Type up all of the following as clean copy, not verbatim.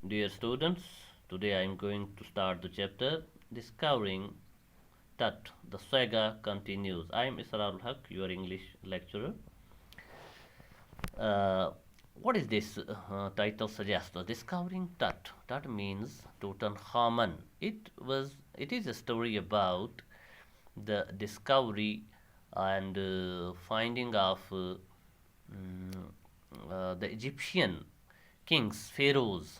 Dear students, today I am going to start the chapter Discovering Tut. The saga continues. I am Israr Haq, your English lecturer. Uh, what is this title suggests? Discovering Tut. Tut means Tutankhamun. It is a story about the discovery and finding of the Egyptian kings, pharaohs.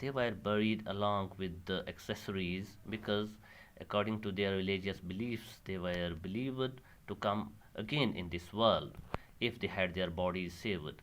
they were buried along with the accessories because according to their religious beliefs they were believed to come again in this world if they had their bodies saved.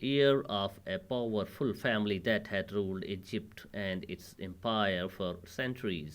year of a powerful family that had ruled Egypt and its empire for centuries.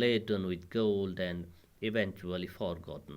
laden with gold and eventually forgotten.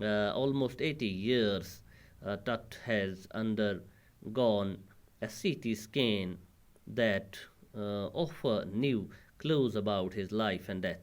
almost 80 years, Tut has undergone a CT scan that offer new clues about his life and death.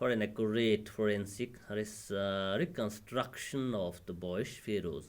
an accurate forensic reconstruction of the boyish pharaohs.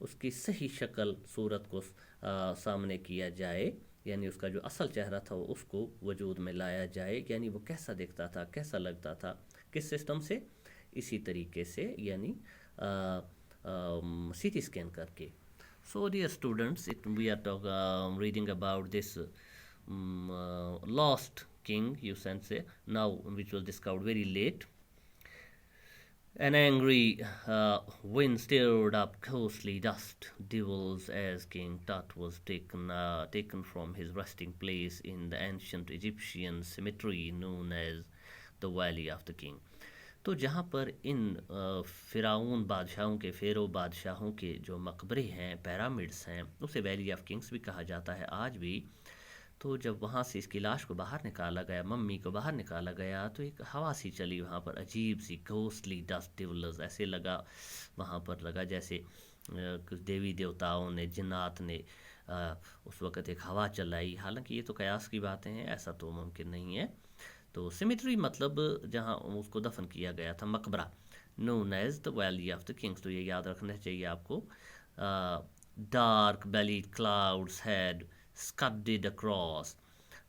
اس کی صحیح شکل صورت کو سامنے کیا جائے، یعنی اس کا جو اصل چہرہ تھا اس کو وجود میں لایا جائے، یعنی وہ کیسا دکھتا تھا، کیسا لگتا تھا، کس سسٹم سے، اسی طریقے سے، یعنی سی ٹی اسکین کر کے. So dear students, we are reading about this lost king, you can say, now which was discovered very late. An angry wind stirred up ghostly dust. Devils as King Tut was taken from his resting place in the ancient Egyptian cemetery known as the Valley of the King. تو جہاں پر ان فرعون بادشاہوں کے، فیرو بادشاہوں کے جو مقبرے ہیں، پیرامڈس ہیں، اسے ویلی آف کنگز بھی کہا جاتا ہے آج بھی. تو جب وہاں سے اس کی لاش کو باہر نکالا گیا، ممی کو باہر نکالا گیا، تو ایک ہوا سی چلی وہاں پر، عجیب سی گھوسٹلی ڈسٹ ڈیولز، ایسے لگا وہاں پر، لگا جیسے کچھ دیوی دیوتاؤں نے، جنات نے اس وقت ایک ہوا چلائی. حالانکہ یہ تو قیاس کی باتیں ہیں، ایسا تو ممکن نہیں ہے. تو سیمیٹری مطلب جہاں اس کو دفن کیا گیا تھا، مقبرہ، known as the valley of the kings. تو یہ یاد رکھنا چاہیے آپ کو. Dark bellied clouds had scudded across.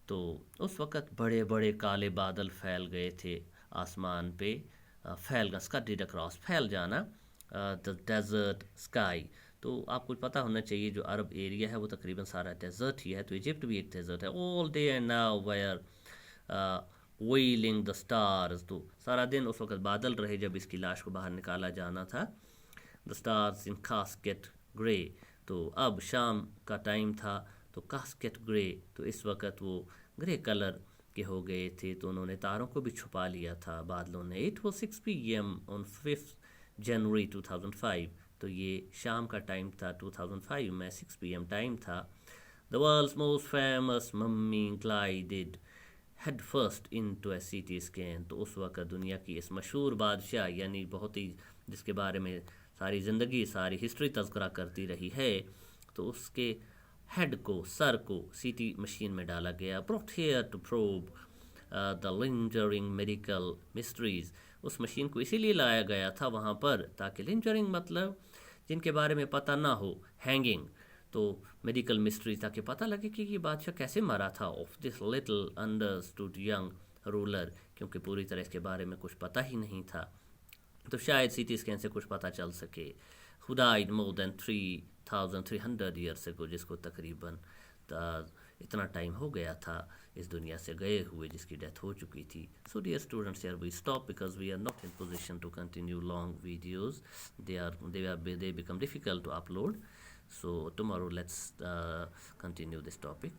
تو اس وقت بڑے بڑے کالے بادل پھیل گئے تھے آسمان پہ، پھیل گا، اسکڈڈ اکراس، پھیل جانا، دا ڈیزرٹ اسکائی. تو آپ کو پتہ ہونا چاہیے جو عرب ایریا ہے وہ تقریباً سارا ڈیزرٹ ہی ہے. تو ایجپٹ بھی ایک ڈیزرٹ ہے. All day and now we're wheeling the stars. تو سارا دن اس وقت بادل رہے جب اس کی لاش کو باہر نکالا جانا تھا. دا اسٹارز ان کاسکٹ گرے. تو اب شام کا ٹائم تھا، تو کاسکٹ گرے، تو اس وقت وہ گرے کلر کے ہو گئے تھے. تو انہوں نے تاروں کو بھی چھپا لیا تھا بادلوں نے. It was 6 PM on 5 January 2005. تو یہ شام کا ٹائم تھا 2005 میں، 6 PM ٹائم تھا. The world's most famous mummy glided head first into a C T scan. تو اس وقت دنیا کی اس مشہور بادشاہ، یعنی بہت ہی جس کے بارے میں ساری زندگی، ساری ہسٹری تذکرہ کرتی رہی ہے، تو اس کے ہیڈ کو، سر کو سی ٹی مشین میں ڈالا گیا. brought here to probe the lingering medical mysteries. اس مشین کو اسی لیے لایا گیا تھا وہاں پر تاکہ lingering مطلب جن کے بارے میں پتہ نہ ہو، ہینگنگ، تو میڈیکل مسٹری، تاکہ پتہ لگے کہ یہ بادشاہ کیسے مرا تھا. Of this little understood young ruler, کیونکہ پوری طرح اس کے بارے میں کچھ پتہ ہی نہیں تھا، تو شاید سی ٹی اسکین سے کچھ پتہ چل سکے. who died more than 3,300 years ago. جس کو تقریباً اتنا ٹائم ہو گیا تھا اس دنیا سے گئے ہوئے، جس کی ڈیتھ ہو چکی تھی. So dear students, here we stop because we are not in position to continue long videos. They become difficult to upload. So tomorrow let's continue this topic.